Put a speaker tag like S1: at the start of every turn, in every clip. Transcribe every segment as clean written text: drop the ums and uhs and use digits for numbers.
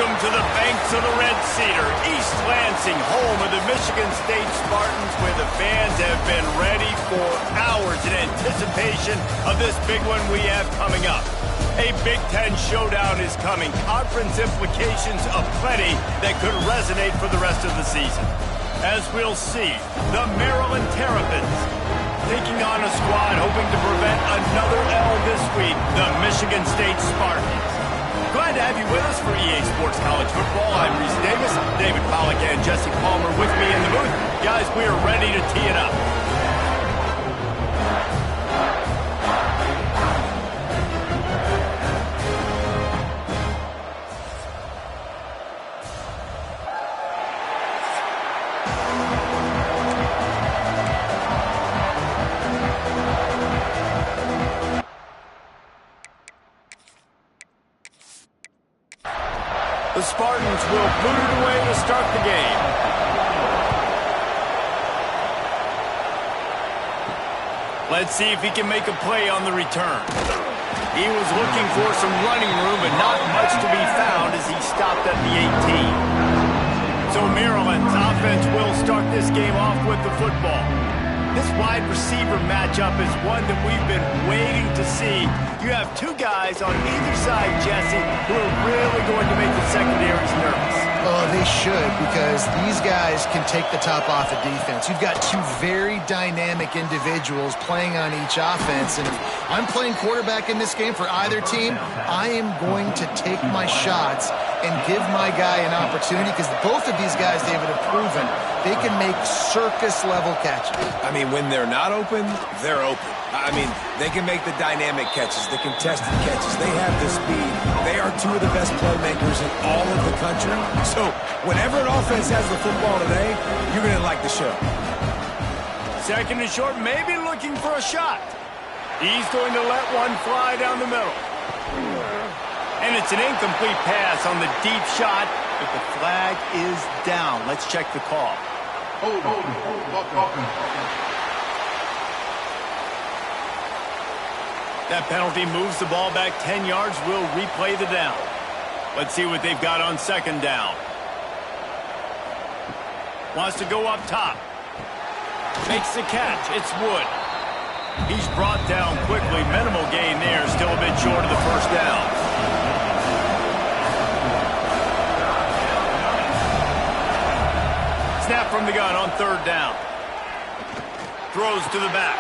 S1: Welcome to the banks of the Red Cedar, East Lansing, home of the Michigan State Spartans, where the fans have been ready for hours in anticipation of this big one we have coming up. A Big Ten showdown is coming, conference implications aplenty that could resonate for the rest of the season. As we'll see, the Maryland Terrapins taking on a squad hoping to prevent another L this week, the Michigan State Spartans. Glad to have you with us for EA Sports College Football. I'm Reese Davis, David Pollack and Jesse Palmer with me in the booth. Guys, we are ready to tee it up. The Spartans will boot it away to start the game. Let's see if he can make a play on the return. He was looking for some running room, but not much to be found as he stopped at the 18. So Maryland's offense will start this game off with the football. This wide receiver matchup is one that we've been waiting to see. You have two guys on either side, Jesse, who are really going to make the secondaries nervous.
S2: Oh, they should, because these guys can take the top off of defense. You've got two very dynamic individuals playing on each offense, and if I'm playing quarterback in this game for either team, I am going to take my shots and give my guy an opportunity, because both of these guys, David, have proven they can make circus-level catches.
S3: I mean, when they're not open, they're open. I mean, they can make the dynamic catches, the contested catches. They have the speed. They are two of the best playmakers in all of the country. So whenever an offense has the football today, you're going to like the show.
S1: Second and short, maybe looking for a shot. He's going to let one fly down the middle. And it's an incomplete pass on the deep shot, but the flag is down. Let's check the call. That penalty moves the ball back 10 yards. We'll replay the down. Let's see what they've got on second down. Wants to go up top. Makes the catch. It's Wood. He's brought down quickly. Minimal gain there. Still a bit short of the first down. Snap from the gun on third down. Throws to the back.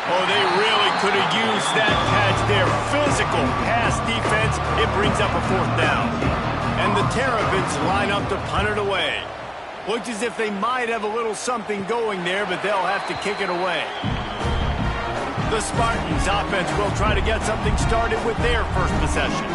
S1: Oh, they really could have used that catch there. Physical pass defense. It brings up a fourth down. And the Terrapins line up to punt it away. Looks as if they might have a little something going there, but they'll have to kick it away. The Spartans offense will try to get something started with their first possession.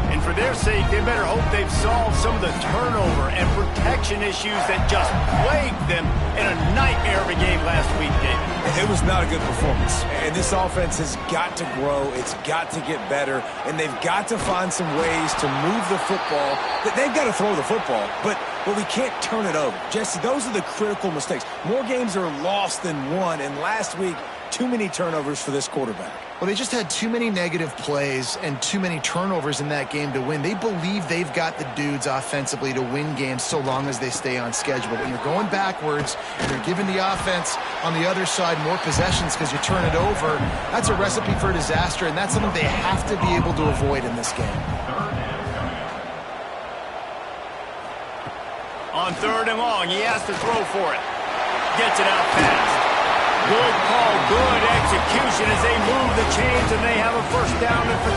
S1: And for their sake, they better hope they've solved some of the turnover and protection issues that just plagued them in a nightmare of a game last week, David.
S3: It was not a good performance. And this offense has got to grow. It's got to get better. And they've got to find some ways to move the football. They've got to throw the football, but we can't turn it over. Jesse, those are the critical mistakes. More games are lost than won, and last week, too many turnovers for this quarterback.
S2: Well, they just had too many negative plays and too many turnovers in that game to win. They believe they've got the dudes offensively to win games so long as they stay on schedule. But when you're going backwards and you're giving the offense on the other side more possessions because you turn it over, that's a recipe for disaster, and that's something they have to be able to avoid in this game.
S1: On third and long, he has to throw for it. Gets it out fast. Good call, good execution as they move the chains, and they have a first down and for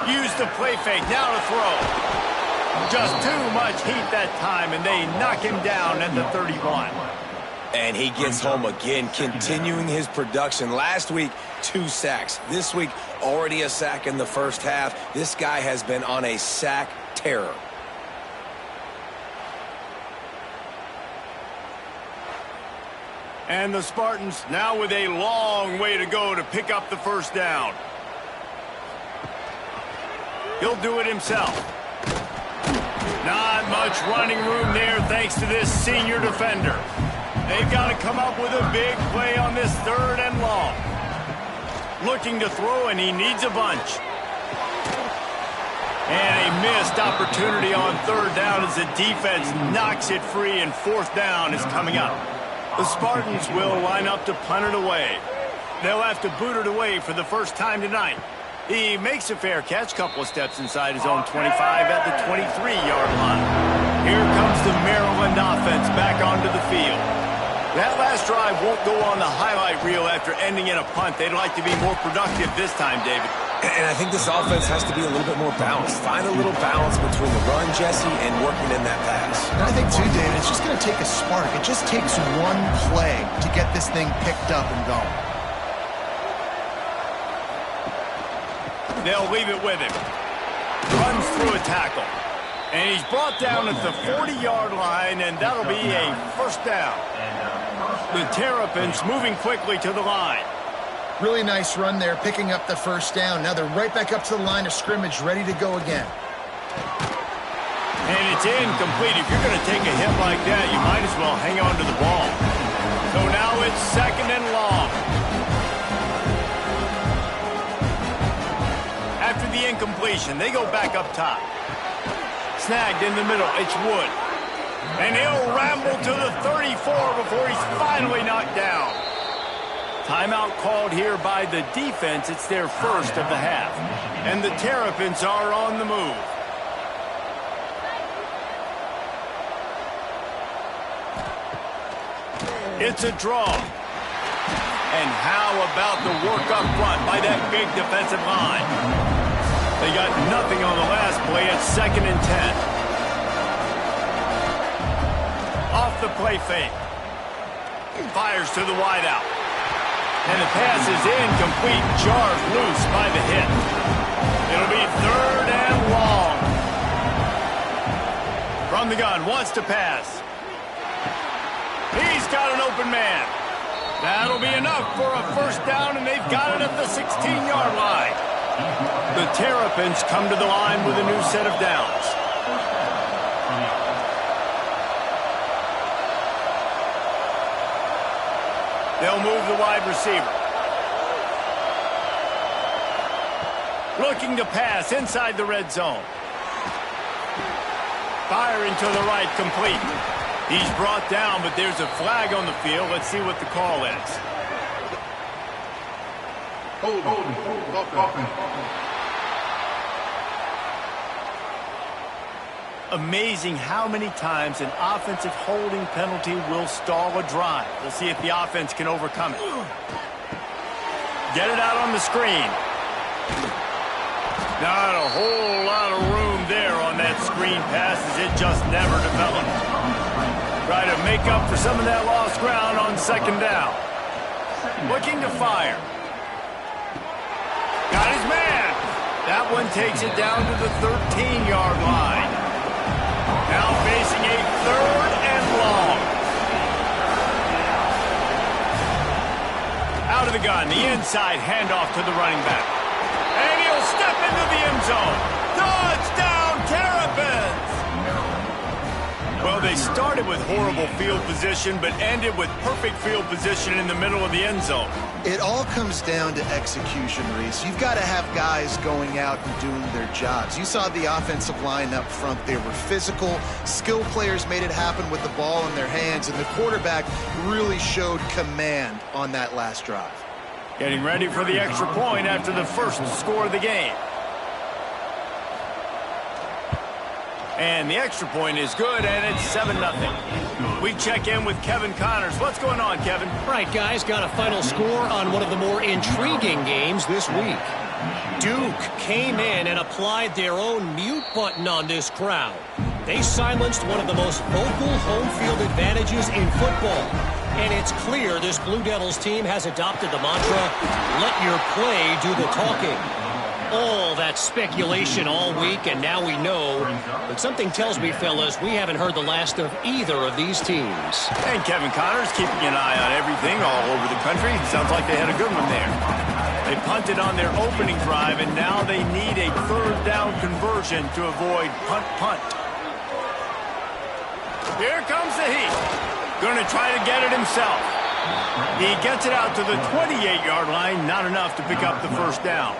S1: 38. Use the play fake, now to throw. Just too much heat that time, and they knock him down at the 31.
S3: And he gets home again, continuing his production. Last week, 2 sacks. This week, already a sack in the first half. This guy has been on a sack terror.
S1: And the Spartans now with a long way to go to pick up the first down. He'll do it himself. Not much running room there thanks to this senior defender. They've got to come up with a big play on this third and long. looking to throw, and he needs a bunch. And a missed opportunity on third down as the defense knocks it free, and fourth down is coming up. The Spartans will line up to punt it away. They'll have to boot it away for the first time tonight. He makes a fair catch, couple of steps inside his own 25 at the 23-yard line. Here comes the Maryland offense back onto the field. That last drive won't go on the highlight reel after ending in a punt. They'd like to be more productive this time, David.
S3: And I think this offense has to be a little bit more balanced. Find a little balance between the run, Jesse, and working in that pass.
S2: And I think, too, David, it's just going to take a spark. It just takes one play to get this thing picked up and going.
S1: They'll leave it with him. Runs through a tackle. And he's brought down at the 40-yard line, and that'll be a first down. The Terrapins moving quickly to the line.
S2: Really nice run there, picking up the first down. Now they're right back up to the line of scrimmage, ready to go again.
S1: And it's incomplete. If you're going to take a hit like that, you might as well hang on to the ball. So now it's second and long. After the incompletion, they go back up top. Snagged in the middle, it's Wood. And he'll ramble to the 34 before he's finally knocked down. Timeout called here by the defense. It's their first of the half. And the Terrapins are on the move. It's a draw. And how about the work up front by that big defensive line? They got nothing on the last play. It's second and 10. Off the play fake. Fires to the wideout. And the pass is incomplete. Jarred loose by the hit. It'll be third and long. From the gun, wants to pass. He's got an open man. That'll be enough for a first down, and they've got it at the 16-yard line. The Terrapins come to the line with a new set of downs. They'll move the wide receiver. Looking to pass inside the red zone. Firing to the right, complete. He's brought down, but there's a flag on the field. Let's see what the call is. Amazing how many times an offensive holding penalty will stall a drive. We'll see if the offense can overcome it. Get it out on the screen. Not a whole lot of room there on that screen pass as it just never developed. Try to make up for some of that lost ground on second down. Looking to fire. Got his man. That one takes it down to the 13-yard line. Now facing a third and long. Out of the gun, the inside handoff to the running back. And he'll step into the end zone. Touchdown, Terrapins! Well, they started with horrible field position, but ended with perfect field position in the middle of the end zone.
S2: It all comes down to execution, Reese. You've got to have guys going out and doing their jobs. You saw the offensive line up front. They were physical. Skill players made it happen with the ball in their hands, and the quarterback really showed command on that last drive.
S1: Getting ready for the extra point after the first score of the game. And the extra point is good, and it's 7-0. We check in with Kevin Connors. What's going on, Kevin?
S4: Right, guys, got a final score on one of the more intriguing games this week. Duke came in and applied their own mute button on this crowd. They silenced one of the most vocal home field advantages in football. And it's clear this Blue Devils team has adopted the mantra, let your play do the talking. All that speculation all week, and now we know. But something tells me, fellas, we haven't heard the last of either of these teams.
S1: And Kevin Connors keeping an eye on everything all over the country. Sounds like they had a good one there. They punted on their opening drive, and now they need a third down conversion to avoid punt. Here comes the heat. Going to try to get it himself. He gets it out to the 28-yard line, not enough to pick up the first down.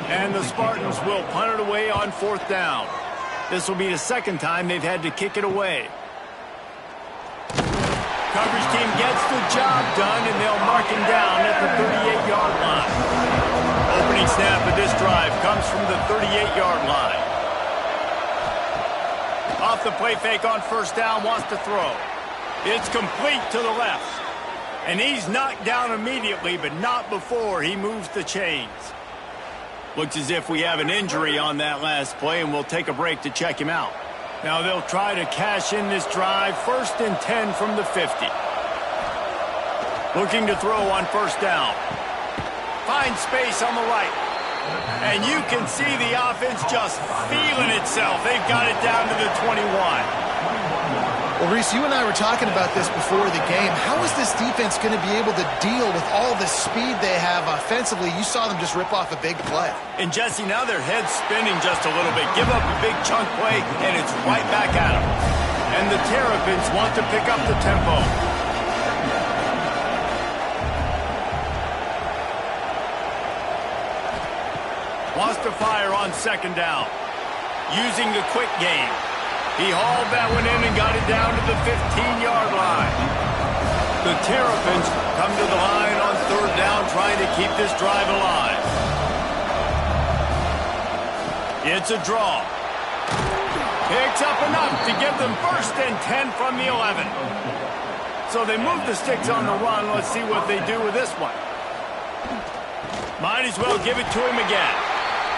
S1: And the Spartans will punt it away on 4th down. This will be the second time they've had to kick it away. Coverage team gets the job done, and they'll mark him down at the 38-yard line. Opening snap of this drive comes from the 38-yard line. Off the play fake on 1st down, wants to throw. It's complete to the left. And he's knocked down immediately, but not before he moves the chains. Looks as if we have an injury on that last play, and we'll take a break to check him out. Now they'll try to cash in this drive. 1st and 10 from the 50. Looking to throw on 1st down. Finds space on the right. And you can see the offense just feeling itself. They've got it down to the 21.
S2: Well, Reese, you and I were talking about this before the game. How is this defense going to be able to deal with all the speed they have offensively? You saw them just rip off a big play.
S1: And, Jesse, now their head's spinning just a little bit. Give up a big chunk play, and it's right back at them. And the Terrapins want to pick up the tempo. Wants to fire on 2nd down. Using the quick game. He hauled that one in and got it down to the 15-yard line. The Terrapins come to the line on 3rd down, trying to keep this drive alive. It's a draw. Picks up enough to give them 1st and 10 from the 11. So they move the sticks on the run. Let's see what they do with this one. Might as well give it to him again.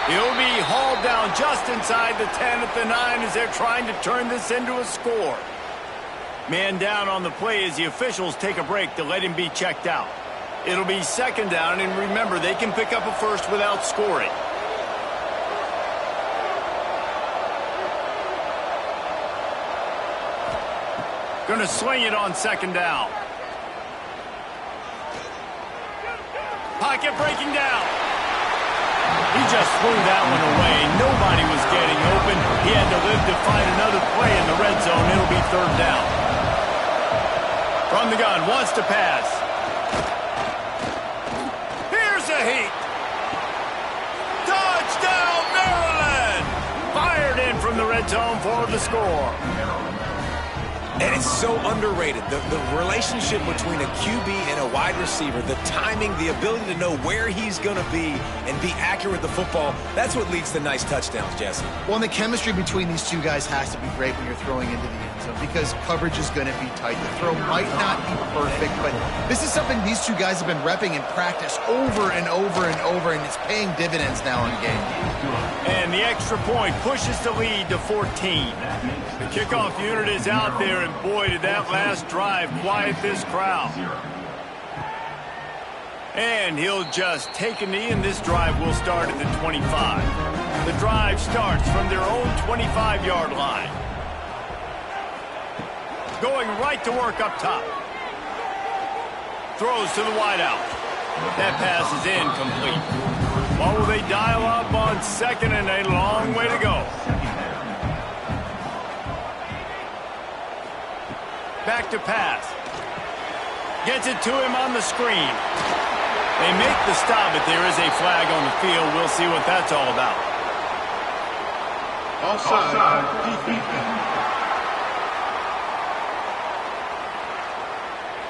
S1: He'll be hauled down just inside the 10 at the 9 as they're trying to turn this into a score. Man down on the play as the officials take a break to let him be checked out. It'll be 2nd down, and remember, they can pick up a first without scoring. Gonna sling it on 2nd down. Pocket breaking down. He just threw that one away. Nobody was getting open. He had to live to find another play in the red zone. It'll be 3rd down. From the gun, wants to pass. Here's a heat. Touchdown, Maryland! Fired in from the red zone for the score.
S3: And it's so underrated. The relationship between a QB and a wide receiver, the timing, the ability to know where he's going to be and be accurate with the football, that's what leads to nice touchdowns, Jesse.
S2: Well, and the chemistry between these two guys has to be great when you're throwing into the end zone because coverage is going to be tight. The throw might not be perfect, but this is something these two guys have been repping in practice over and over and over, and it's paying dividends now in game.
S1: And the extra point pushes the lead to 14. The kickoff unit is out there, and boy, did that last drive quiet this crowd. And he'll just take a knee, and this drive will start at the 25. The drive starts from their own 25-yard line. Going right to work up top. Throws to the wideout. That pass is incomplete. What will they dial up on 2nd and a long way to go? Back to pass. Gets it to him on the screen. They make the stop, but there is a flag on the field. We'll see what that's all about.
S5: Offside.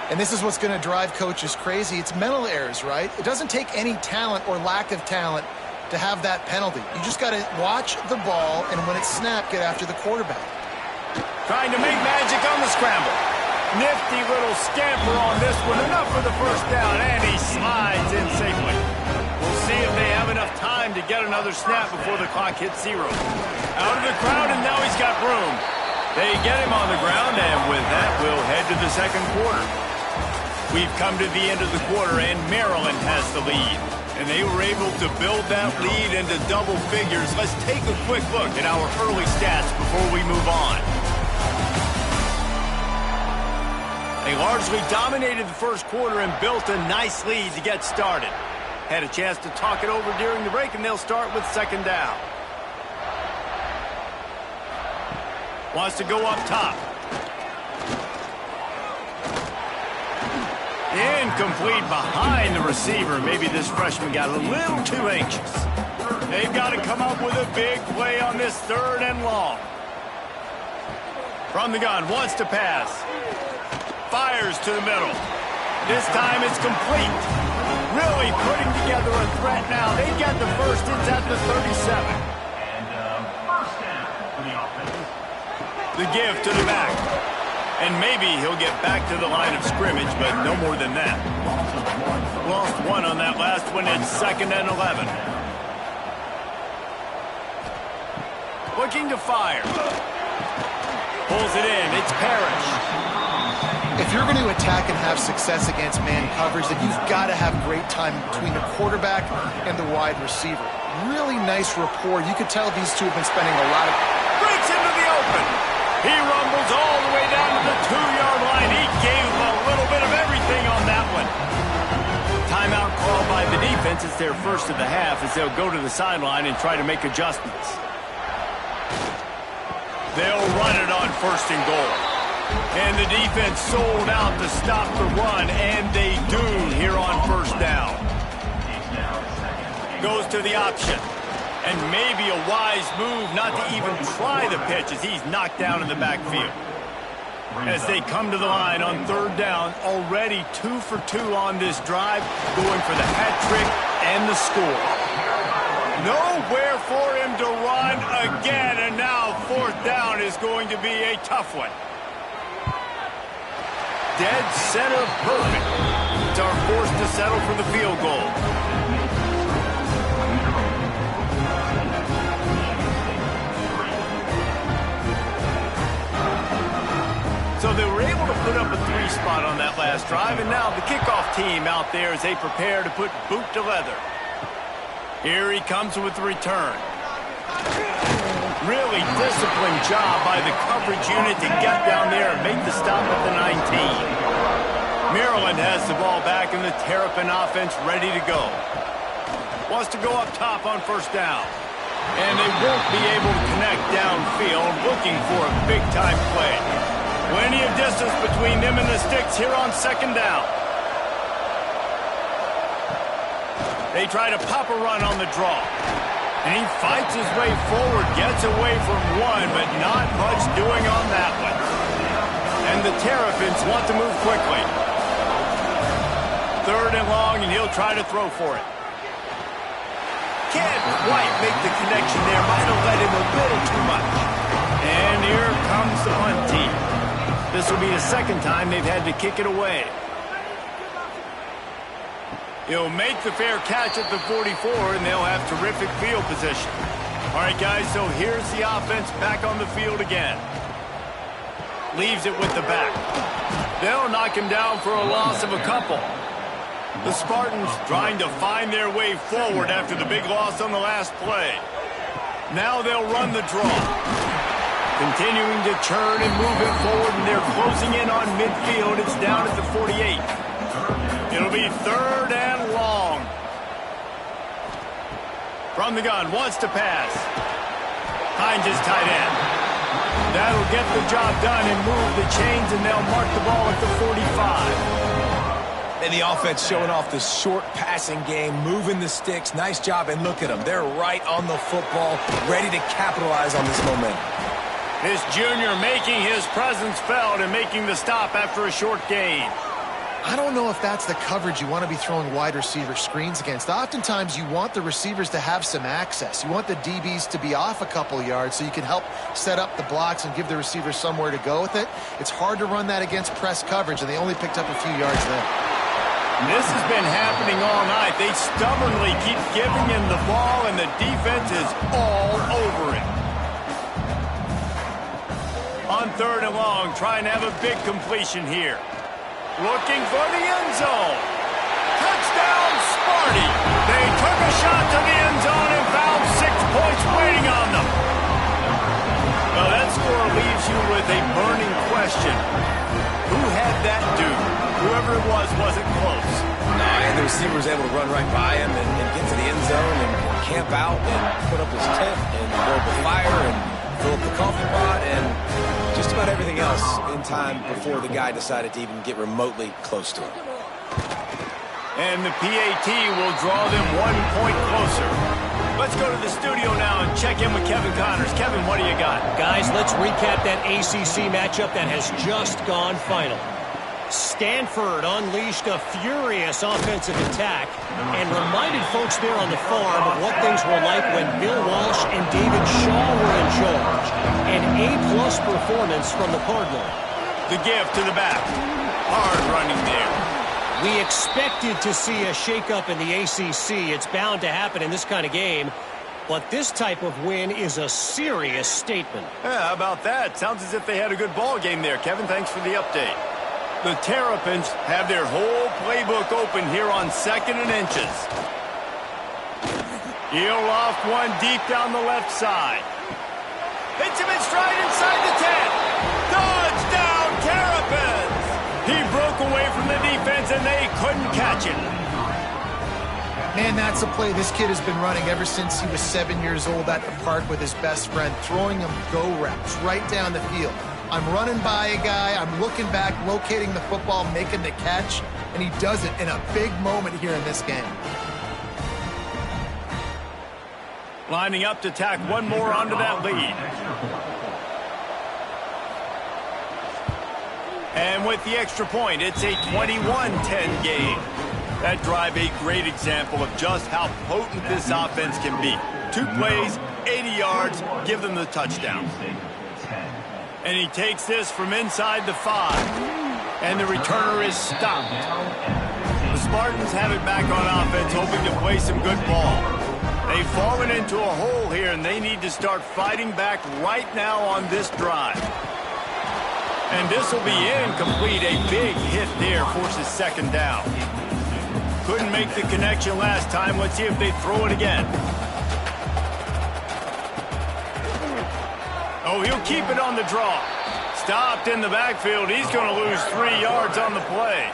S2: And this is what's going to drive coaches crazy. It's mental errors, right? It doesn't take any talent or lack of talent to have that penalty. You just got to watch the ball, and when it's snapped, get after the quarterback.
S1: Trying to make magic on the scramble. Nifty little scamper on this one. Enough for the 1st down, and he slides in safely. We'll see if they have enough time to get another snap before the clock hits 0. Out of the crowd, and now he's got room. They get him on the ground, and with that, we'll head to the 2nd quarter. We've come to the end of the quarter, and Maryland has the lead. And they were able to build that lead into double figures. Let's take a quick look at our early stats before we move on. They largely dominated the 1st quarter and built a nice lead to get started. Had a chance to talk it over during the break, and they'll start with 2nd down. Wants to go up top. Incomplete behind the receiver. Maybe this freshman got a little too anxious. They've got to come up with a big play on this 3rd and long. From the gun, wants to pass. Fires to the middle. This time it's complete. Really putting together a threat now. They get the first. It's at the 37.
S5: First down for the offense.
S1: The give to the back. And maybe he'll get back to the line of scrimmage, but no more than that. Lost 1 on that last one. It's 2nd and 11. Looking to fire. Pulls it in. It's Parrish.
S2: If you're going to attack and have success against man coverage, then you've got to have great time between the quarterback and the wide receiver. Really nice rapport. You could tell these two have been spending a lot of...
S1: Breaks into the open. He rumbles all the way down to the 2-yard line. He gave a little bit of everything on that one. Timeout called by the defense. It's their first of the half as they'll go to the sideline and try to make adjustments. They'll run it on 1st and goal. And the defense sold out to stop the run, and they do here on 1st down. Goes to the option. And maybe a wise move not to even try the pitch as he's knocked down in the backfield. As they come to the line on 3rd down, already 2 for 2 on this drive, going for the hat trick and the score. Nowhere for him to run again, and now 4th down is going to be a tough one. Dead center perfect. It's our forced to settle for the field goal. So they were able to put up a 3-spot on that last drive, and now the kickoff team out there as they prepare to put boot to leather. Here he comes with the return. Really disciplined job by the coverage unit to get down there and make the stop at the 19. Maryland has the ball back, and the Terrapin offense ready to go. Wants to go up top on 1st down. And they won't be able to connect downfield, looking for a big-time play. Plenty of distance between them and the sticks here on 2nd down. They try to pop a run on the draw. And he fights his way forward, gets away from one, but not much doing on that one. And the Terrapins want to move quickly. 3rd and long, and he'll try to throw for it. Can't quite make the connection there. Might have let him a little too much. And here comes the punt team. This will be the 2nd time they've had to kick it away. He'll make the fair catch at the 44, and they'll have terrific field position. All right, guys, so here's the offense back on the field again. Leaves it with the back. They'll knock him down for a loss of a couple. The Spartans trying to find their way forward after the big loss on the last play. Now they'll run the draw. Continuing to churn and move it forward, and they're closing in on midfield. It's down at the 48. It'll be 3rd and long. From the gun, wants to pass. Hines is tight end. That'll get the job done and move the chains, and they'll mark the ball at the 45.
S3: And the offense showing off the short passing game, moving the sticks. Nice job, and look at them. They're right on the football, ready to capitalize on this momentum.
S1: This junior making his presence felt and making the stop after a short gain.
S2: I don't know if that's the coverage you want to be throwing wide receiver screens against. Oftentimes, you want the receivers to have some access. You want the DBs to be off a couple yards so you can help set up the blocks and give the receivers somewhere to go with it. It's hard to run that against press coverage, and they only picked up a few yards there.
S1: This has been happening all night. They stubbornly keep giving him the ball, and the defense is all over it. On 3rd and long, trying to have a big completion here. Looking for the end zone. Touchdown, Sparty. They took a shot to the end zone and found 6 points waiting on them. Well, that score leaves you with a burning question. Who had that dude? Whoever it was wasn't close.
S3: And the receiver was able to run right by him and get to the end zone and camp out and put up his tent and build the fire and fill up the coffee pot and just about everything else in time before the guy decided to even get remotely close to him.
S1: And the PAT will draw them 1 point closer. Let's go to the studio now and check in with Kevin Connors. Kevin, what do you got?
S4: Guys, let's recap that ACC matchup that has just gone final. Stanford unleashed a furious offensive attack and reminded folks there on the farm of what things were like when Bill Walsh and David Shaw were in charge. An A-plus performance from the Cardinal.
S1: The give to the back. Hard running there.
S4: We expected to see a shakeup in the ACC. It's bound to happen in this kind of game. But this type of win is a serious statement.
S1: Yeah, how about that? Sounds as if they had a good ball game there. Kevin, thanks for the update. The Terrapins have their whole playbook open here on 2nd and inches. He'll loft one deep down the left side. Hits him in stride inside the 10. Touchdown, Terrapins! He broke away from the defense and they couldn't catch him.
S2: Man, that's a play this kid has been running ever since he was 7 years old at the park with his best friend, throwing him go routes right down the field. I'm running by a guy, I'm looking back, locating the football, making the catch, and he does it in a big moment here in this game.
S1: Lining up to tack one more onto that lead. And with the extra point, it's a 21-10 game. That drive a great example of just how potent this offense can be. 2 plays, 80 yards, give them the touchdown. And he takes this from inside the 5. And the returner is stopped. The Spartans have it back on offense, hoping to play some good ball. They've fallen into a hole here, and they need to start fighting back right now on this drive. And this will be incomplete. A big hit there forces 2nd down. Couldn't make the connection last time. Let's see if they throw it again. Oh, he'll keep it on the draw. Stopped in the backfield. He's going to lose 3 yards on the play.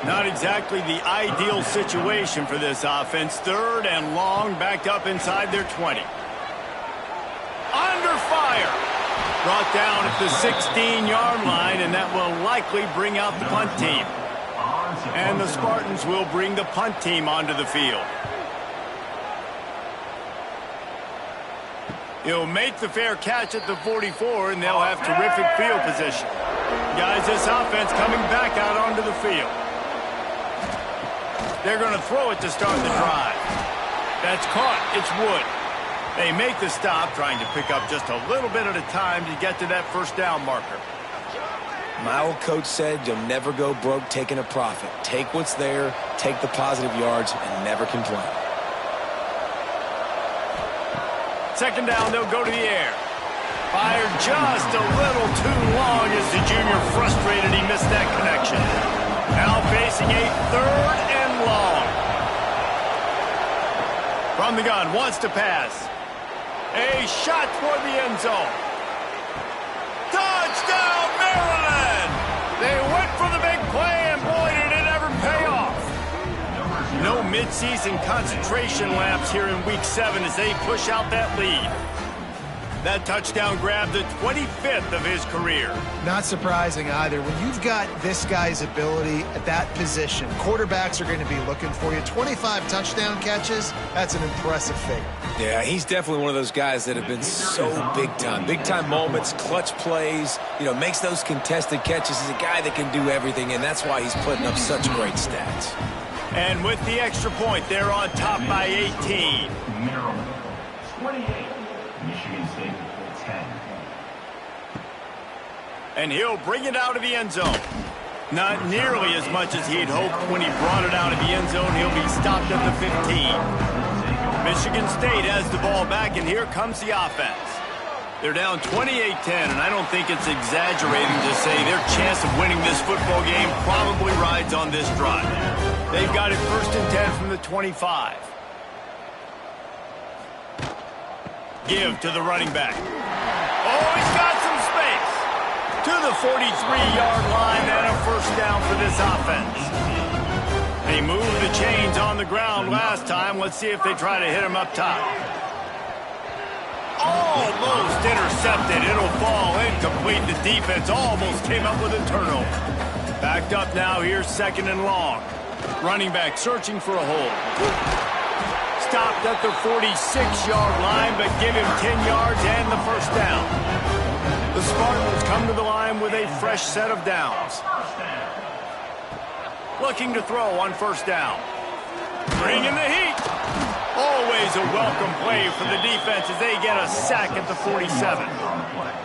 S1: Not exactly the ideal situation for this offense. 3rd and long, backed up inside their 20. Under fire. Brought down at the 16-yard line, and that will likely bring out the punt team. And the Spartans will bring the punt team onto the field. He'll make the fair catch at the 44, and they'll have terrific field position. Guys, this offense coming back out onto the field. They're going to throw it to start the drive. That's caught. It's Wood. They make the stop, trying to pick up just a little bit at a time to get to that 1st down marker.
S3: My old coach said you'll never go broke taking a profit. Take what's there, take the positive yards, and never complain.
S1: 2nd down, they'll go to the air. Fired just a little too long as the junior frustrated he missed that connection. Now facing a 3rd and long. From the gun, wants to pass. A shot toward the end zone. Touchdown, Maryland! They went for the big play, and boy, did it ever pay off. No midseason concentration laps here in Week 7 as they push out that lead. That touchdown grabbed the 25th of his career. Not surprising either. When you've got this guy's ability at that position, quarterbacks are going to be looking for you. 25 touchdown catches, that's an impressive figure.
S3: Yeah, he's definitely one of those guys that have been so big time. Big time moments, clutch plays, makes those contested catches. He's a guy that can do everything, and that's why he's putting up such great stats.
S1: And with the extra point, they're on top by 18.
S5: Maryland, 28. Michigan State, 10.
S1: And he'll bring it out of the end zone. Not nearly as much as he'd hoped when he brought it out of the end zone. He'll be stopped at the 15. Michigan State has the ball back, and here comes the offense. They're down 28-10, and I don't think it's exaggerating to say their chance of winning this football game probably rides on this drive. They've got it 1st and 10 from the 25. Give to the running back. Oh, he's got some space. To the 43-yard line, and a 1st down for this offense. They moved the chains on the ground last time. Let's see if they try to hit him up top. Almost intercepted. It'll fall incomplete. The defense almost came up with a turnover. Backed up now. Here's 2nd and long. Running back searching for a hole. Stopped at the 46-yard line, but give him 10 yards and the first down. The Spartans come to the line with a fresh set of downs. Looking to throw on first down. Bringing the heat. Always a welcome play for the defense as they get a sack at the 47.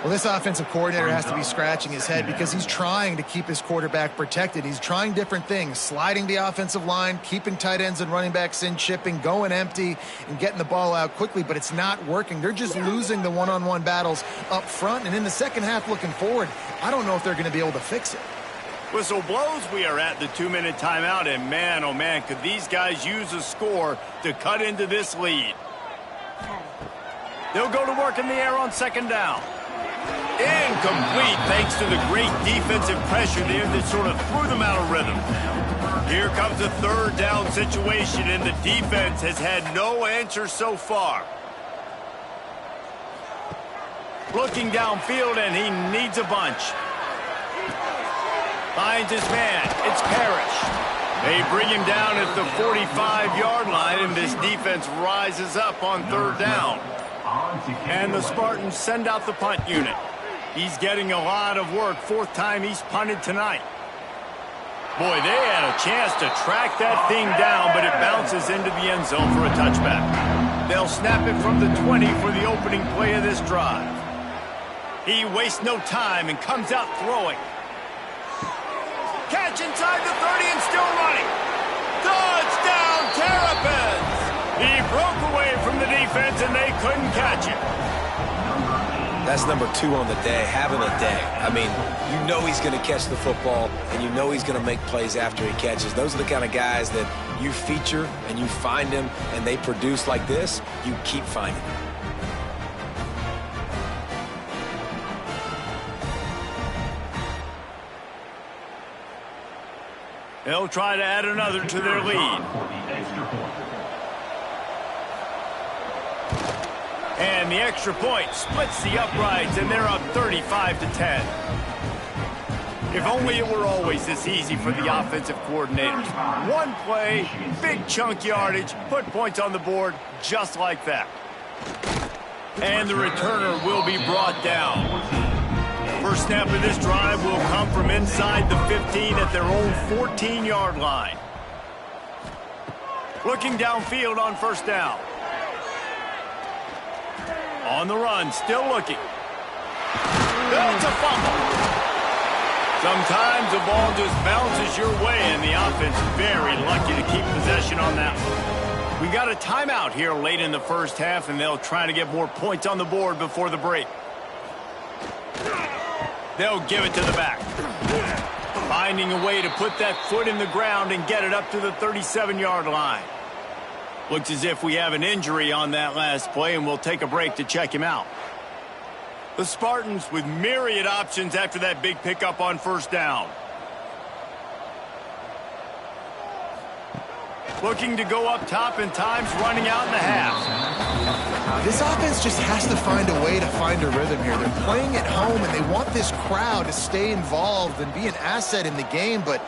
S2: Well, this offensive coordinator has to be scratching his head because he's trying to keep his quarterback protected. He's trying different things, sliding the offensive line, keeping tight ends and running backs in, chipping, going empty, and getting the ball out quickly, but it's not working. They're just losing the one-on-one battles up front, and in the second half looking forward, I don't know if they're going to be able to fix it.
S1: Whistle blows, we are at the 2-minute timeout, and man, oh man, could these guys use a score to cut into this lead. They'll go to work in the air on second down. Incomplete thanks to the great defensive pressure there that sort of threw them out of rhythm. Here comes a third down situation, and the defense has had no answer so far. Looking downfield, and he needs a bunch. Finds his man. It's Parrish. They bring him down at the 45-yard line, and this defense rises up on third down. And the Spartans send out the punt unit. He's getting a lot of work. Fourth time he's punted tonight. Boy, they had a chance to track that thing down, but it bounces into the end zone for a touchback. They'll snap it from the 20 for the opening play of this drive. He wastes no time and comes out throwing. Catch inside the 30 and still running. Touchdown, Terrapins! He broke away from the defense and they couldn't catch him.
S3: That's number 2 on the day, having a day. I mean, you know he's going to catch the football, and you know he's going to make plays after he catches. Those are the kind of guys that you feature and you find them and they produce like this, you keep finding them.
S1: They'll try to add another to their lead. And the extra point splits the uprights, and they're up 35-10. If only it were always this easy for the offensive coordinators. One play, big chunk yardage, put points on the board just like that. And the returner will be brought down. First snap of this drive will come from inside the 15 at their own 14-yard line. Looking downfield on first down. On the run, still looking. That's a fumble. Sometimes the ball just bounces your way, and the offense very lucky to keep possession on that one. We got a timeout here late in the first half, and they'll try to get more points on the board before the break. They'll give it to the back. Finding a way to put that foot in the ground and get it up to the 37-yard line. Looks as if we have an injury on that last play, and we'll take a break to check him out. The Spartans with myriad options after that big pickup on first down. Looking to go up top, and time's running out in the half.
S2: This offense just has to find a way to find a rhythm here. They're playing at home, and they want this crowd to stay involved and be an asset in the game, but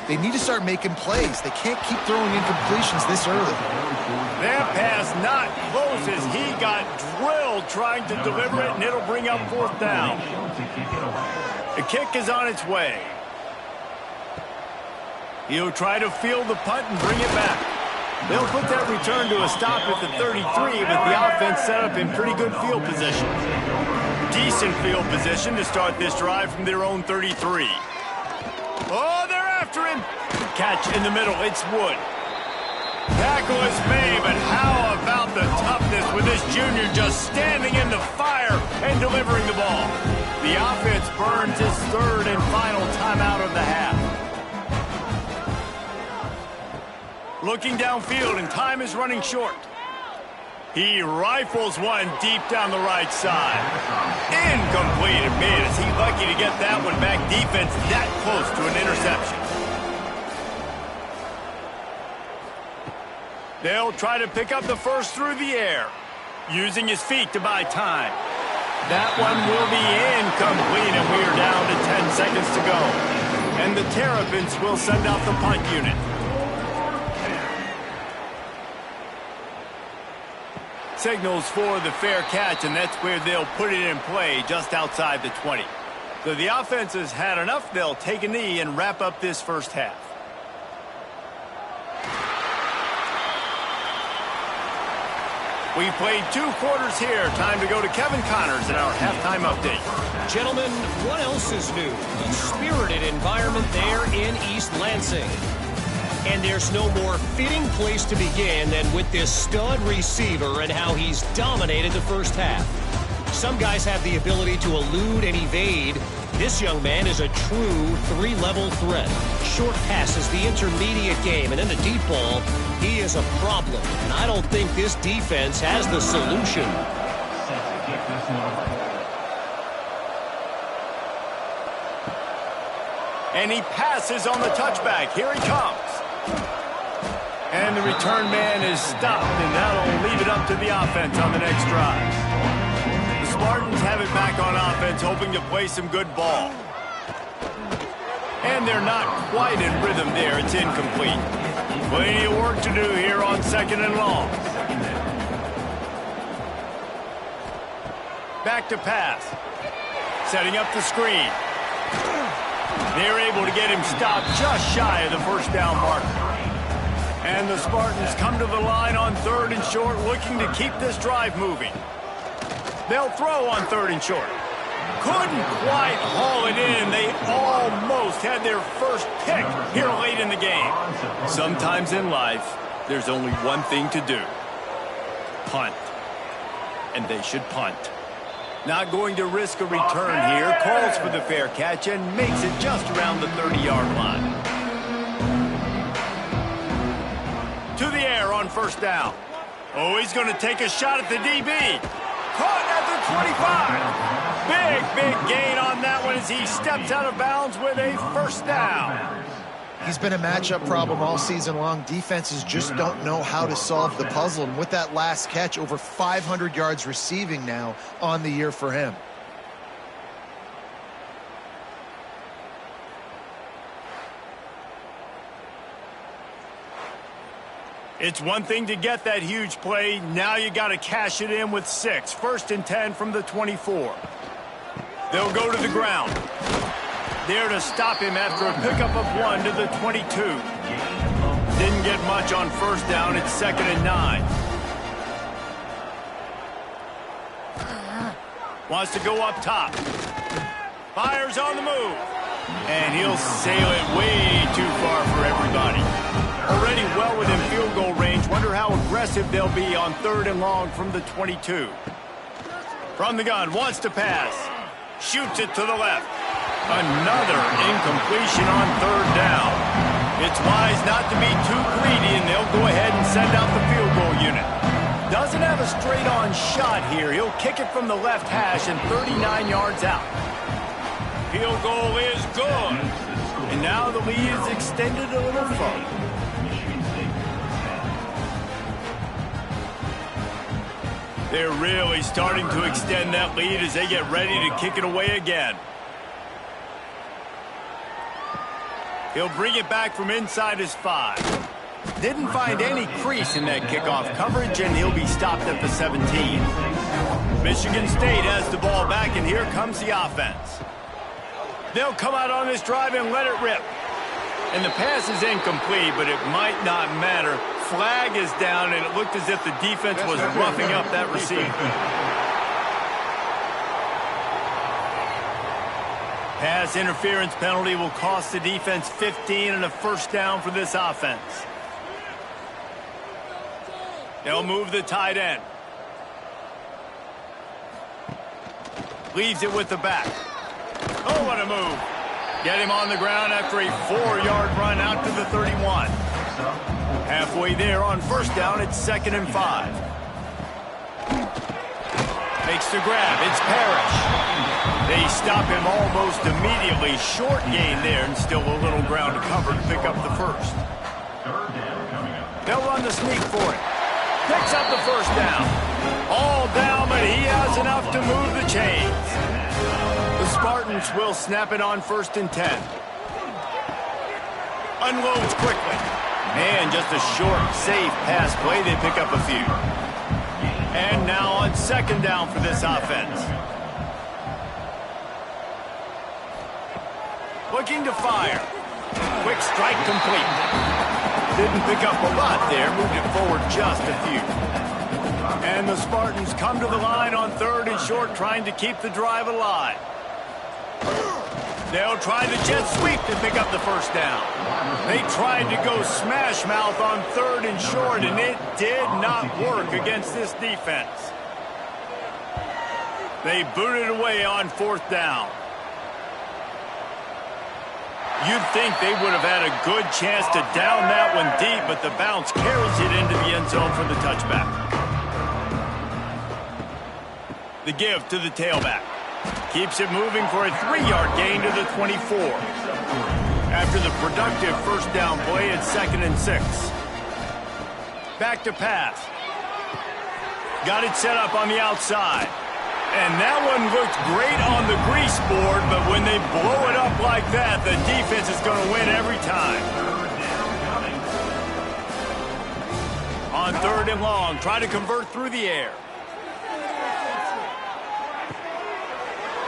S2: they need to start making plays. They can't keep throwing incompletions this early.
S1: That pass not close as he got drilled trying to deliver it, and it'll bring up fourth down. The kick is on its way. He'll try to field the punt and bring it back. They'll put that return to a stop at the 33, but the offense set up in pretty good field position. Decent field position to start this drive from their own 33. Oh, they're after him. Catch in the middle. It's Wood. Tackle is made, but how about the toughness with this junior just standing in the fire and delivering the ball? The offense burns its third and final timeout of the half. Looking downfield, and time is running short. He rifles one deep down the right side. Incomplete. Man, is he lucky to get that one back. Defense that close to an interception. They'll try to pick up the first through the air, using his feet to buy time. That one will be incomplete, and we are down to 10 seconds to go. And the Terrapins will send out the punt unit. signals for the fair catch, and that's where they'll put it in play just outside the 20. So the offense has had enough. They'll take a knee and wrap up this first half. We played 2 quarters here. Time to go to Kevin Connors in our halftime update.
S4: Gentlemen, what else is new? A spirited environment there in East Lansing. And there's no more fitting place to begin than with this stud receiver and how he's dominated the first half. Some guys have the ability to elude and evade. This young man is a true 3-level threat. Short passes, the intermediate game, and then the deep ball, he is a problem. And I don't think this defense has the solution.
S1: And he passes on the touchback. Here he comes. And the return man is stopped, and that'll leave it up to the offense on the next drive. The Spartans have it back on offense, hoping to play some good ball. And they're not quite in rhythm there. It's incomplete. Plenty of work to do here on 2nd and long. Back to pass. Setting up the screen. They're able to get him stopped just shy of the first down marker. And the Spartans come to the line on 3rd and short, looking to keep this drive moving. They'll throw on 3rd and short. Couldn't quite haul it in. They almost had their first pick here late in the game. Sometimes in life, there's only one thing to do. Punt. And they should punt. Not going to risk a return here. Calls for the fair catch and makes it just around the 30-yard line. To the air on 1st down. Oh, he's going to take a shot at the DB. Caught at the 25. Big gain on that one as he steps out of bounds with a 1st down.
S2: He's been a matchup problem all season long. Defenses just don't know how to solve the puzzle. And with that last catch, over 500 yards receiving now on the year for him.
S1: It's one thing to get that huge play. Now you got to cash it in with 6. 1st and 10 from the 24. They'll go to the ground. There to stop him after a pickup of 1 to the 22. Didn't get much on 1st down. It's 2nd and 9. Wants to go up top. Fires on the move. And he'll sail it way too far for everybody. Already well within field goal range. Wonder how aggressive they'll be on 3rd and long from the 22. From the gun, wants to pass. Shoots it to the left. Another incompletion on 3rd down. It's wise not to be too greedy, and they'll go ahead and send out the field goal unit. Doesn't have a straight-on shot here. He'll kick it from the left hash and 39 yards out. Field goal is good. And now the lead is extended a little further. They're really starting to extend that lead as they get ready to kick it away again. He'll bring it back from inside his 5. Didn't find any crease in that kickoff coverage, and he'll be stopped at the 17. Michigan State has the ball back, and here comes the offense. They'll come out on this drive and let it rip. And the pass is incomplete, but it might not matter. Flag is down, and it looked as if the defense was roughing up that receiver. Pass interference penalty will cost the defense 15 and a 1st down for this offense. They'll move the tight end. Leaves it with the back. Oh, what a move. Get him on the ground after a 4-yard run out to the 31. Halfway there on 1st down, it's 2nd and 5. Makes the grab. It's Parrish. They stop him almost immediately. Short gain there, and still a little ground to cover to pick up the 1st. They'll run the sneak for it. Picks up the 1st down. All down, but he has enough to move the chains. The Spartans will snap it on 1st and 10. Unloads quickly. And just a short, safe pass play. They pick up a few. And now on second down for this offense. Looking to fire. Quick strike complete. Didn't pick up a lot there. Moved it forward just a few. And the Spartans come to the line on third and short, trying to keep the drive alive. They'll try the jet sweep to pick up the first down. They tried to go smash mouth on third and short, and it did not work against this defense. They booted away on fourth down. You'd think they would have had a good chance to down that one deep, but the bounce carries it into the end zone for the touchback. The give to the tailback. Keeps it moving for a 3-yard gain to the 24. After the productive first down play, it's 2nd and 6. Back to pass. Got it set up on the outside. And that one looked great on the grease board, but when they blow it up like that, the defense is going to win every time. On third and long, try to convert through the air.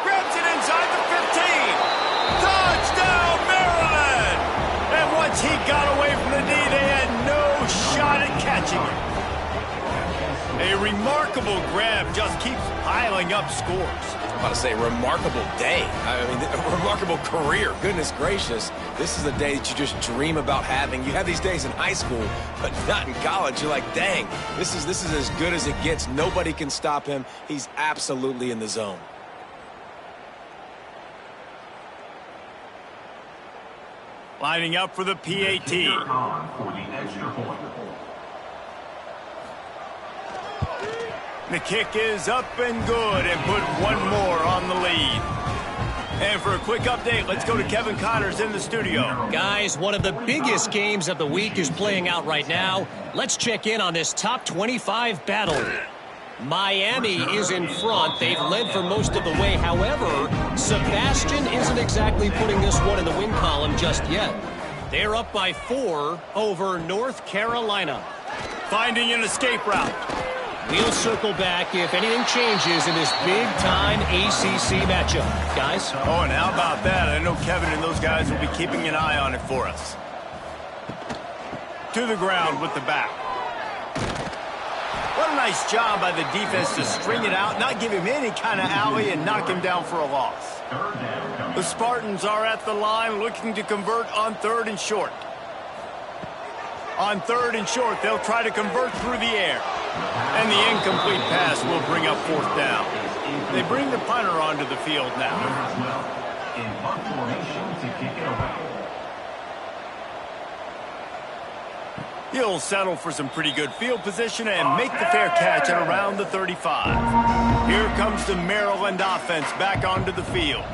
S1: Grabs it inside the 15. Touchdown, Maryland! And once he got away from the knee, they had no shot at catching it. A remarkable grab just keeps piling up scores.
S3: I'm about to say, remarkable day. I mean, a remarkable career. Goodness gracious. This is a day that you just dream about having. You have these days in high school, but not in college. You're like, dang, this is as good as it gets. Nobody can stop him. He's absolutely in the zone.
S1: Lining up for the PAT.
S5: For the extra point.
S1: The kick is up and good, and put one more on the lead. And for a quick update, let's go to Kevin Connors in the studio.
S4: Guys, one of the biggest games of the week is playing out right now. Let's check in on this top 25 battle. Miami is in front. They've led for most of the way. However, Sebastian isn't exactly putting this one in the win column just yet. They're up by 4 over North Carolina.
S1: Finding an escape route.
S4: We'll circle back if anything changes in this big-time ACC matchup. Guys?
S1: Oh, and how about that? I know Kevin and those guys will be keeping an eye on it for us. To the ground with the back. What a nice job by the defense to string it out, not give him any kind of alley, and knock him down for a loss. The Spartans are at the line looking to convert on third and short. On third and short, they'll try to convert through the air. And the incomplete pass will bring up fourth down. They bring the punter onto the field now.
S5: In punt formation to kick it away.
S1: He'll settle for some pretty good field position and make the fair catch at around the 35. Here comes the Maryland offense back onto the field.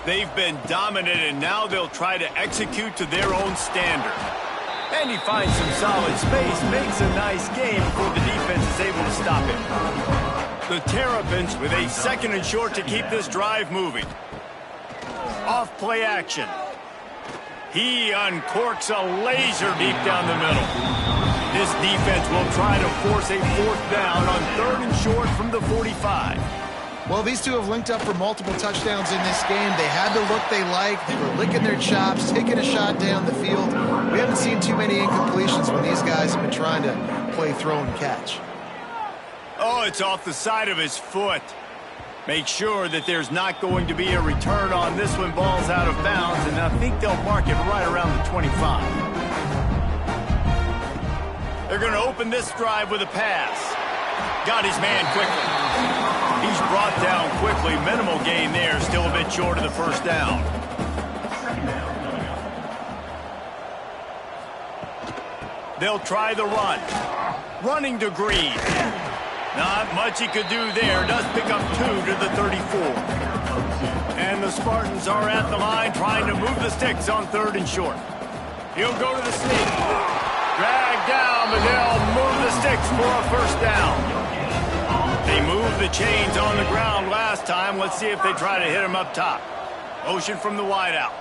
S1: They've been dominant, and now they'll try to execute to their own standard. And he finds some solid space, makes a nice game before the defense is able to stop him. The Terrapins with a 2nd and short to keep this drive moving. Off play action. He uncorks a laser deep down the middle. This defense will try to force a fourth down on third and short from the 45.
S2: Well, these two have linked up for multiple touchdowns in this game. They had the look they liked. They were licking their chops, taking a shot down the field. We haven't seen too many incompletions when these guys have been trying to play throw and catch.
S1: Oh, it's off the side of his foot. Make sure that there's not going to be a return on this one. Ball's out of bounds, and I think they'll mark it right around the 25. They're going to open this drive with a pass. Got his man quickly. He's brought down quickly. Minimal gain there. Still a bit short of the first down. They'll try the run. Running to Green. Not much he could do there. Does pick up 2 to the 34. And the Spartans are at the line trying to move the sticks on third and short. He'll go to the sneak. Dragged down, but they'll move the sticks for a first down. They moved the chains on the ground last time. Let's see if they try to hit him up top. Motion from the wideout.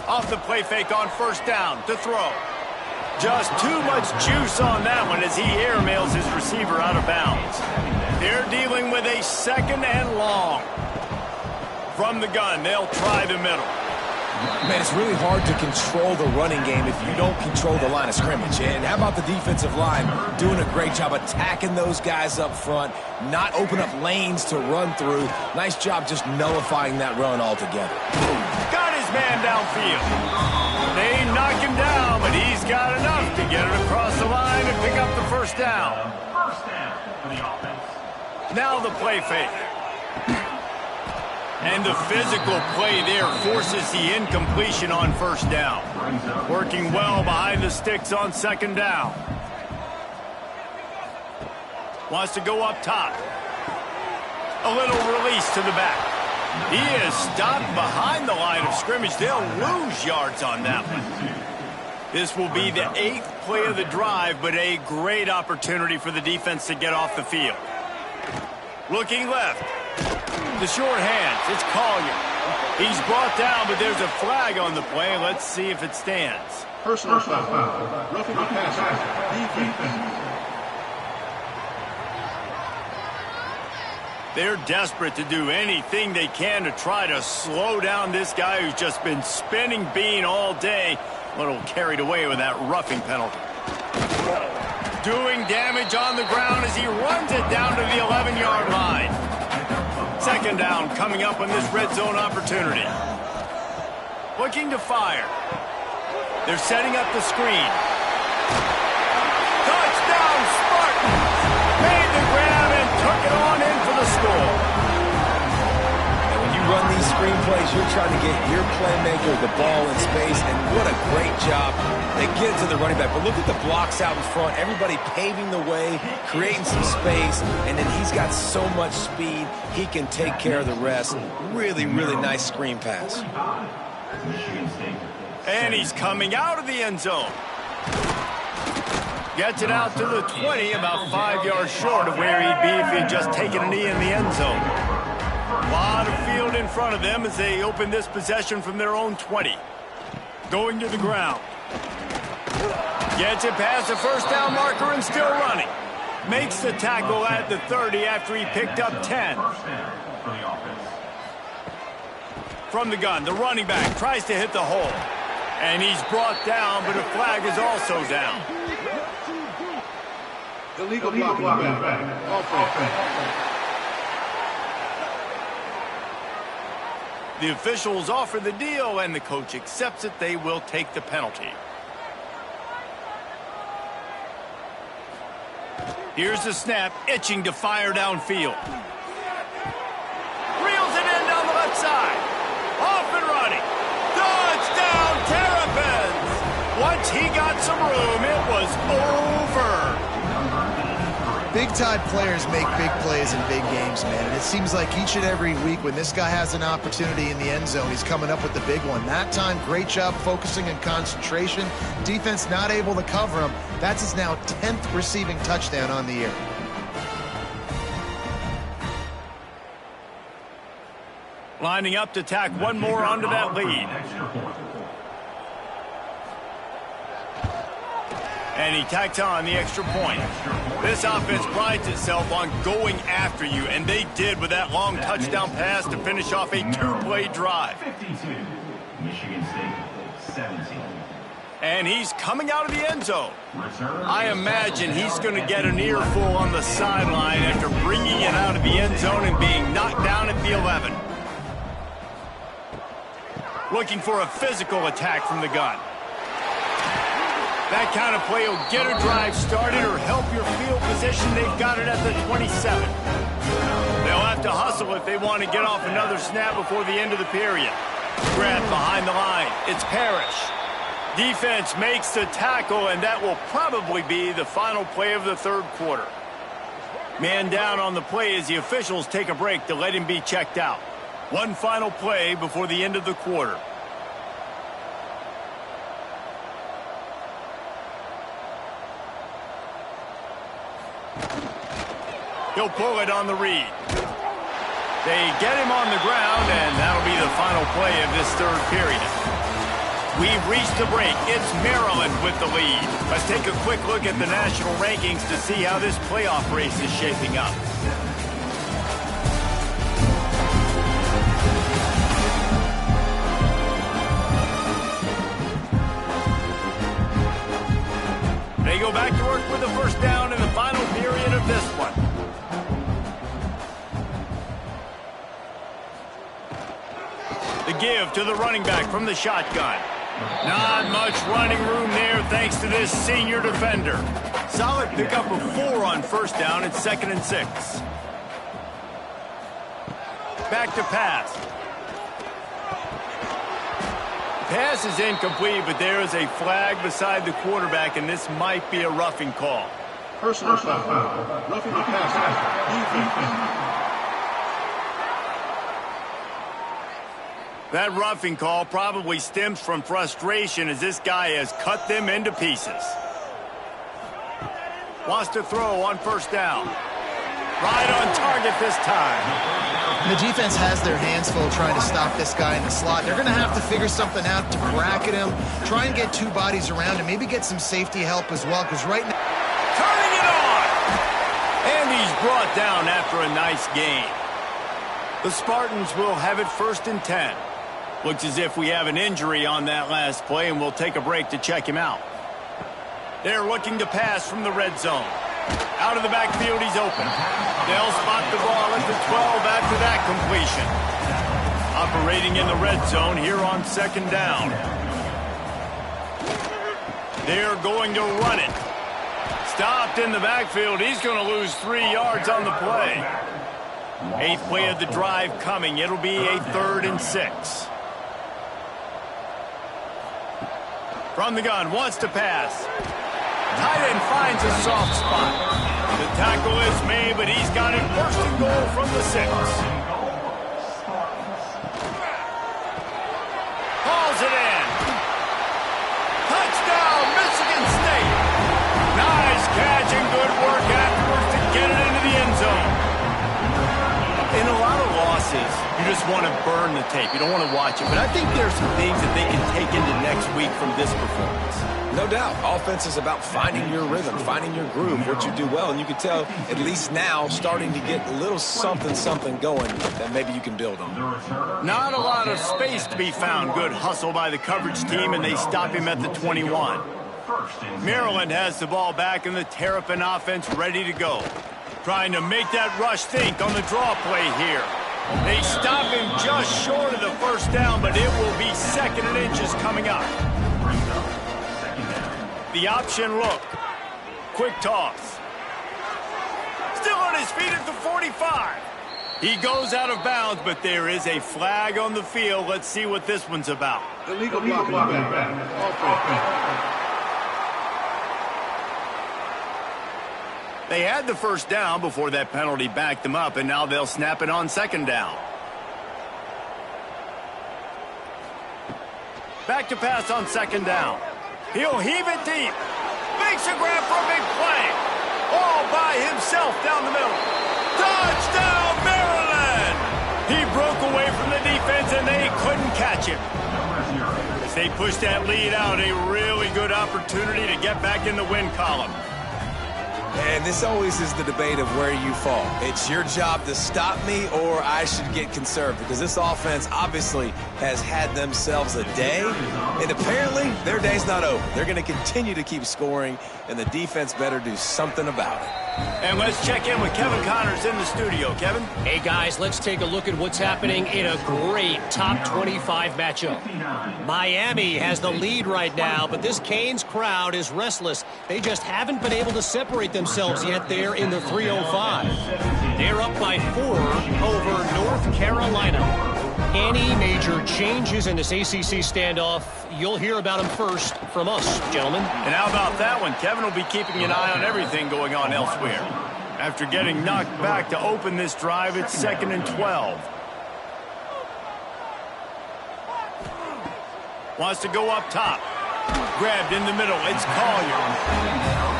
S1: Off the play fake on first down to throw. Just too much juice on that one as he airmails his receiver out of bounds. They're dealing with a 2nd and long. From the gun, they'll try the middle.
S3: Man, it's really hard to control the running game if you don't control the line of scrimmage. And how about the defensive line doing a great job attacking those guys up front, not open up lanes to run through. Nice job just nullifying that run altogether.
S1: Got his man downfield. They knock him down, but he's got enough to get it across the line and pick up the first down.
S5: First down for the offense.
S1: Now the play fake. And the physical play there forces the incompletion on first down. Working well behind the sticks on 2nd down. Wants to go up top. A little release to the back. He is stopped behind the line of scrimmage. They'll lose yards on that one. This will be the 8th play of the drive, but a great opportunity for the defense to get off the field. Looking left. The short hands. It's Collier. He's brought down, but there's a flag on the play. Let's see if it stands.
S6: Personal foul. Roughing the passer. Defense.
S1: They're desperate to do anything they can to try to slow down this guy who's just been spinning bean all day. A little carried away with that roughing penalty. Doing damage on the ground as he runs it down to the 11-yard line. 2nd down coming up on this red zone opportunity. Looking to fire. They're setting up the screen. Touchdown Spartans! Made the grab and took it on in for the score.
S3: And when you run these screenplays, you're trying to get your playmaker the ball in space, and what a great job. They get it to the running back, but look at the blocks out in front. Everybody paving the way, creating some space, and then he's got so much speed, he can take care of the rest. Really, really nice screen pass.
S1: And he's coming out of the end zone. Gets it out to the 20, about 5 yards short of where he'd be if he'd just taken a knee in the end zone. A lot of field in front of them as they open this possession from their own 20. Going to the ground. Gets it past the first down marker and still running. Makes the tackle at the 30 after he picked up 10. From the gun, the running back tries to hit the hole. And he's brought down, but a flag is also down.
S6: Illegal blocking back. Offense.
S1: The officials offer the deal, and the coach accepts it. They will take the penalty. Here's the snap, itching to fire downfield. Reels it in down the left side. Off and running. Touchdown, Terrapins! Once he got some room, it was over.
S2: Big-time players make big plays in big games, man. And it seems like each and every week when this guy has an opportunity in the end zone, he's coming up with the big one. That time, great job focusing and concentration. Defense not able to cover him. That's his now 10th receiving touchdown on the year.
S1: Lining up to tack one more onto that lead. And he tacks on the extra point. This offense prides itself on going after you, and they did with that long touchdown pass to finish off a two-play drive.
S5: 52, Michigan State, 17.
S1: And he's coming out of the end zone. I imagine he's going to get an earful on the sideline after bringing it out of the end zone and being knocked down at the 11. Looking for a physical attack from the gun. That kind of play will get a drive started or help your field position. They've got it at the 27. They'll have to hustle if they want to get off another snap before the end of the period. Grabbed behind the line. It's Parrish. Defense makes the tackle, and that will probably be the final play of the third quarter. Man down on the play as the officials take a break to let him be checked out. One final play before the end of the quarter. He'll pull it on the read. They get him on the ground, and that'll be the final play of this third period. We've reached the break. It's Maryland with the lead. Let's take a quick look at the national rankings to see how this playoff race is shaping up. They go back to work with a first down in the final period of this one. The give to the running back from the shotgun. Not much running room there thanks to this senior defender. Solid pickup of 4 on first down. It's 2nd and 6. Back to pass. Pass is incomplete, but there is a flag beside the quarterback, and this might be a roughing call.
S6: Personal foul. Roughing the passer. Defense.
S1: That roughing call probably stems from frustration as this guy has cut them into pieces. Wants to throw on first down. Right on target this time.
S2: The defense has their hands full trying to stop this guy in the slot. They're going to have to figure something out to bracket him, try and get 2 bodies around him, maybe get some safety help as well, because right now...
S1: Turning it on! And he's brought down after a nice gain. The Spartans will have it 1st and 10. Looks as if we have an injury on that last play, and we'll take a break to check him out. They're looking to pass from the red zone. Out of the backfield, he's open. They'll spot the ball at the 12 after that completion. Operating in the red zone here on 2nd down. They're going to run it. Stopped in the backfield. He's going to lose 3 yards on the play. 8th play of the drive coming. It'll be a 3rd and 6. From the gun, wants to pass. Tight end finds a soft spot. The tackle is made, but he's got it 1st and goal from the 6. Hauls it in. Touchdown, Michigan State. Nice catch and good work afterwards to get it into the end zone. In a lot of losses, you just want to burn the tape. You don't want to watch it. But I think there's some things that they can take into next week from this performance.
S3: No doubt. Offense is about finding your rhythm, finding your groove, what you do well. And you can tell, at least now, starting to get a little something going that maybe you can build on.
S1: Not a lot of space to be found. Good hustle by the coverage team, and they stop him at the 21. Maryland has the ball back, and the Terrapin offense ready to go. Trying to make that rush think on the draw play here. They stop him just short of the first down, but it will be 2nd and inches coming up. The option look. Quick toss. Still on his feet at the 45. He goes out of bounds, but there is a flag on the field. Let's see what this one's about.
S6: Illegal blocking back.
S1: They had the first down before that penalty backed them up, and now they'll snap it on 2nd down. Back to pass on 2nd down. He'll heave it deep. Makes a grab for a big play. All by himself down the middle. Touchdown, Maryland! He broke away from the defense, and they couldn't catch him. As they push that lead out, a really good opportunity to get back in the win column.
S3: And this always is the debate of where you fall. It's your job to stop me, or I should get conserved, because this offense obviously has had themselves a day, and apparently their day's not over. They're going to continue to keep scoring, and the defense better do something about it.
S1: And let's check in with Kevin Connors in the studio. Kevin?
S4: Hey, guys, let's take a look at what's happening in a great top 25 matchup. Miami has the lead right now, but this Canes crowd is restless. They just haven't been able to separate themselves yet there in the 305. They're up by 4 over North Carolina. Any major changes in this ACC standoff, you'll hear about them first from us, gentlemen.
S1: And how about that one? Kevin will be keeping an eye on everything going on elsewhere. After getting knocked back to open this drive, it's 2nd and 12. Wants to go up top. Grabbed in the middle. It's Collier.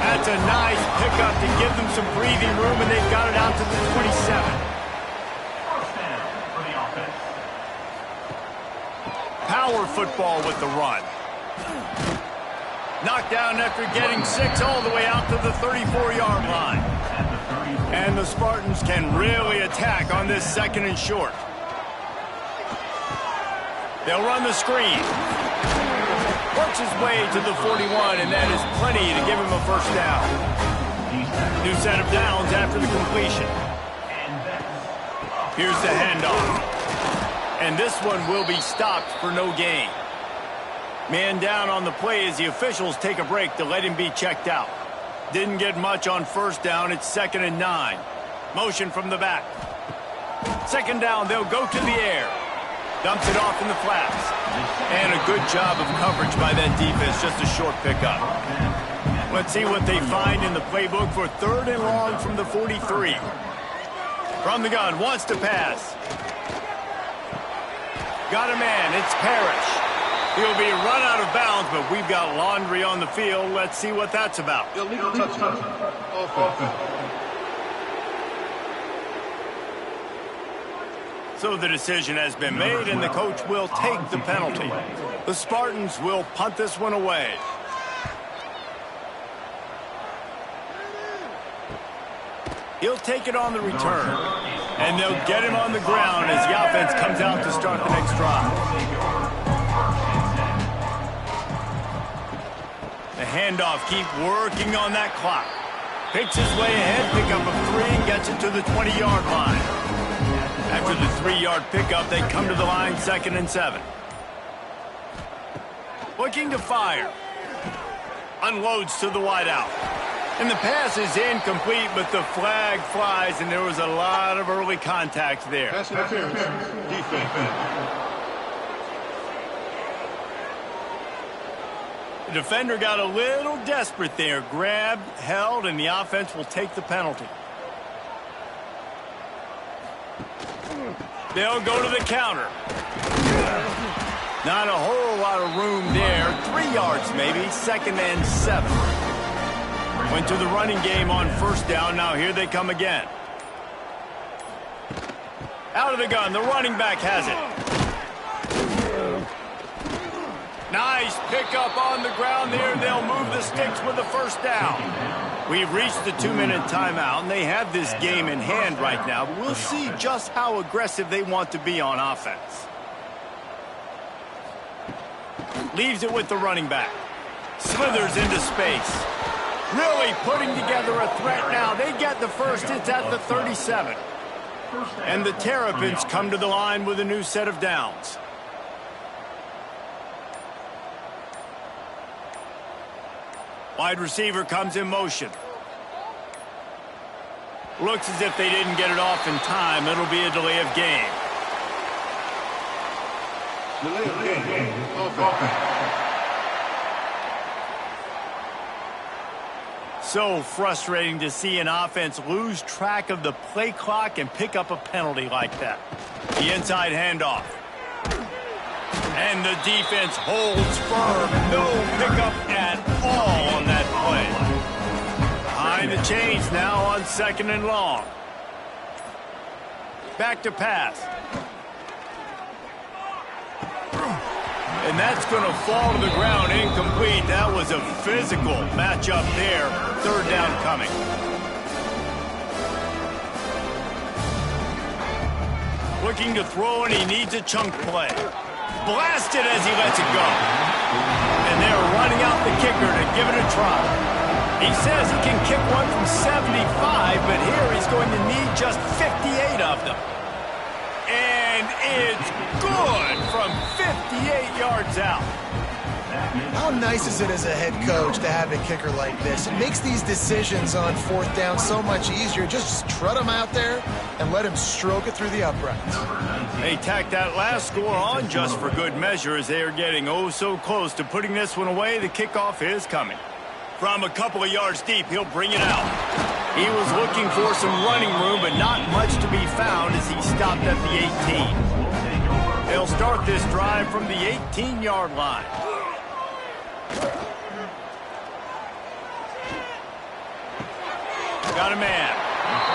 S1: That's a nice pickup to give them some breathing room, and they've got it out to the 27. Power football with the run. Knocked down after getting 6 all the way out to the 34-yard line. And the Spartans can really attack on this 2nd and short. They'll run the screen. Works his way to the 41, and that is plenty to give him a first down. New set of downs after the completion. Here's the handoff. And this one will be stopped for no gain. Man down on the play as the officials take a break to let him be checked out. Didn't get much on first down. It's 2nd and 9. Motion from the back. 2nd down, they'll go to the air. Dumps it off in the flats. And a good job of coverage by that defense. Just a short pickup. Let's see what they find in the playbook for 3rd and long from the 43. From the gun, wants to pass. Got a man, it's Parrish. He'll be run out of bounds, but we've got laundry on the field. Let's see what that's about.
S6: Illegal touchdown. Offense.
S1: So the decision has been made, and the coach will take the penalty. The Spartans will punt this one away. He'll take it on the return, and they'll get him on the ground as the offense comes out to start the next drive. The handoff, keep working on that clock. Picks his way ahead, pick up a 3, and gets it to the 20-yard line. After the 3-yard pickup, they come to the line 2nd and 7. Looking to fire. Unloads to the wideout. And the pass is incomplete, but the flag flies, and there was a lot of early contact there.
S6: Pass interference. Defense.
S1: The defender got a little desperate there. Grabbed, held, and the offense will take the penalty. They'll go to the counter. Not a whole lot of room there. 3 yards maybe. 2nd and 7. Went to the running game on first down. Now here they come again. Out of the gun. The running back has it. Nice pickup on the ground there. They'll move the sticks with the first down. We've reached the 2-minute timeout, and they have this game in hand right now. But we'll see just how aggressive they want to be on offense. Leaves it with the running back. Slithers into space. Really putting together a threat now. They get the first. It's at the 37. And the Terrapins come to the line with a new set of downs. Wide receiver comes in motion. Looks as if they didn't get it off in time. It'll be a delay of game.
S6: Delay of game. Offense.
S1: So frustrating to see an offense lose track of the play clock and pick up a penalty like that. The inside handoff. And the defense holds firm. No pickup at all on that play. Behind the chains now on 2nd and long. Back to pass. And that's going to fall to the ground incomplete. That was a physical matchup there. 3rd down coming. Looking to throw, and he needs a chunk play. Blasted as he lets it go. And they're running out the kicker to give it a try. He says he can kick one from 75, but here he's going to need just 58 of them. And it's good from 58 yards out.
S2: How nice is it as a head coach to have a kicker like this? It makes these decisions on 4th down so much easier. Just trot him out there and let him stroke it through the uprights.
S1: They tack that last score on just for good measure as they are getting oh so close to putting this one away. The kickoff is coming. From a couple of yards deep, he'll bring it out. He was looking for some running room, but not much to be found as he stopped at the 18. They'll start this drive from the 18-yard line. Got a man.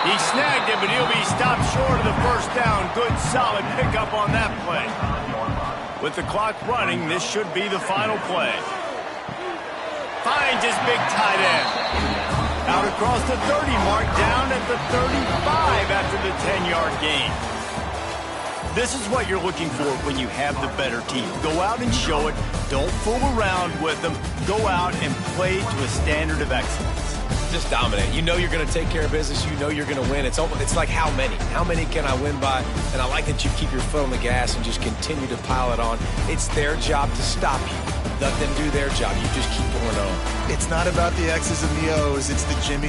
S1: He snagged it, but he'll be stopped short of the first down. Good, solid pickup on that play. With the clock running, this should be the final play. Finds his big tight end. Out across the 30 mark, down at the 35 after the 10-yard gain. This is what you're looking for when you have the better team. Go out and show it. Don't fool around with them. Go out and play to a standard of excellence.
S3: Just dominate. You know you're going to take care of business. You know you're going to win. It's like how many? How many can I win by? And I like that you keep your foot on the gas and just continue to pile it on. It's their job to stop you. Let them do their job. You just keep going on.
S2: It's not about the X's and the O's. It's the Jimmys.